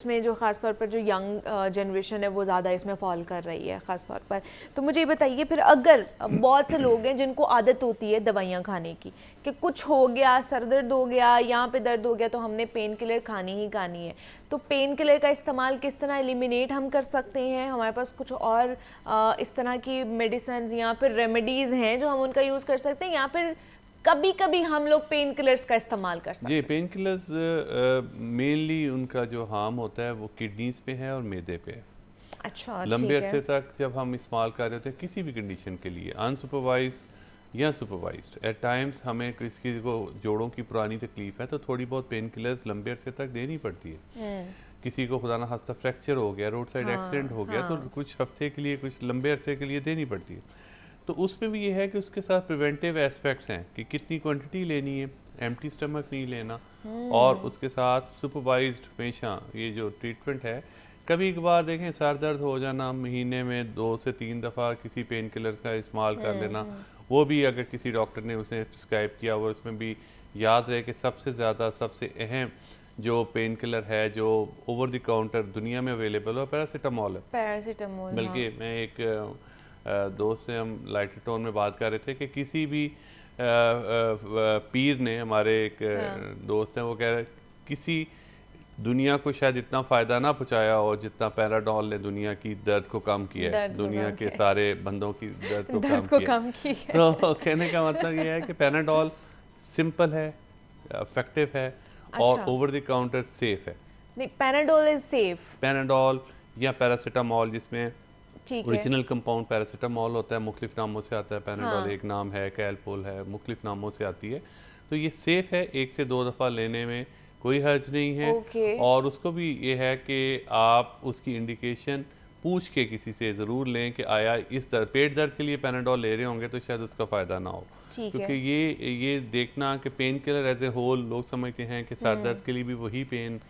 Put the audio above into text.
इसमें जो ख़ास तौर पर जो यंग जनरेशन है वो ज़्यादा इसमें फॉल कर रही है ख़ास तौर पर। तो मुझे ये बताइए फिर, अगर बहुत से लोग हैं जिनको आदत होती है दवाइयाँ खाने की, कि कुछ हो गया, सर दर्द हो गया, यहाँ पे दर्द हो गया, तो हमने पेन किलर खानी ही खानी है, तो पेन किलर का इस्तेमाल किस तरह एलिमिनेट हम कर सकते हैं? हमारे पास कुछ और इस तरह की मेडिसिन या फिर रेमेडीज़ हैं जो हम उनका यूज़ कर सकते हैं, या फिर कभी कभी हम लोग पेन किलर्स का इस्तेमाल कर सकते जी, हैं? पेन किलर्स मेनली उनका जो हार्म होता है वो किडनीज पे है और मैदे पे है। अच्छा, लंबे ठीक है। अरसे तक जब हम इस्तेमाल कर रहे होते हैं किसी भी कंडीशन के लिए, अनसुपरवाइज या सुपरवाइज्ड, एट टाइम्स हमें किसी को जोड़ों की पुरानी तकलीफ है तो थोड़ी बहुत पेन किलर्स लंबे अरसे तक देनी पड़ती है। किसी को खुदा ना खास्ता फ्रैक्चर हो गया, रोड साइड एक्सीडेंट हाँ हो गया, तो हाँ। कुछ हफ्ते के लिए, कुछ लंबे अरसे के लिए देनी पड़ती है। तो उसमें भी ये है कि उसके साथ प्रिवेंटिव एस्पेक्ट्स हैं कि कितनी क्वांटिटी लेनी है, एम्प्टी स्टमक नहीं लेना, और उसके साथ सुपरवाइज्ड हमेशा ये जो ट्रीटमेंट है। कभी कभार देखें सर दर्द हो जाना, महीने में 2 से 3 दफ़ा किसी पेन किलर्स का इस्तेमाल कर लेना, वो भी अगर किसी डॉक्टर ने उसे प्रिस्क्राइब किया, और उसमें भी याद रहे कि सबसे ज़्यादा सबसे अहम जो पेन किलर है जो ओवर द काउंटर दुनिया में अवेलेबल है, पैरासीटामॉल है। पैरासीटामोल, हाँ। बल्कि मैं एक दोस्त से हम लाइटर टोन में बात कर रहे थे कि किसी भी पीर ने, हमारे एक हाँ। दोस्त हैं, वो कह रहे किसी दुनिया को शायद इतना फ़ायदा ना पहुंचाया हो जितना पैराडॉल ने दुनिया की दर्द को कम किया है, दर्द को दुनिया कम के किया। सारे बंदों की दर्द को दर्द कम को किया कम की है। है। तो कहने का मतलब ये है कि पैराडॉल सिंपल है, इफेक्टिव है, और अच्छा, ओवर द काउंटर सेफ है। नहीं, पैनाडोल इज सेफ। पैराडॉल या पैरासीटामॉल, जिसमें ठीक है। ओरिजिनल कंपाउंड पैरासीटामॉल होता है, मुख्तलिफ नामों से आता है। पैनाडोल हाँ। एक नाम है, कैलपोल है, मुख्तलिफ नामों से आती है। तो ये सेफ़ है, 1 से 2 दफ़ा लेने में कोई हर्ज नहीं है। ओके। और उसको भी ये है कि आप उसकी इंडिकेशन पूछ के किसी से ज़रूर लें कि आया इस दर्द, पेट दर्द के लिए पैनाडोल ले रहे होंगे तो शायद उसका फ़ायदा ना हो। ठीक क्योंकि है। ये देखना कि pain killer as a whole लोग समझते हैं कि सर दर्द के लिए भी वही पेन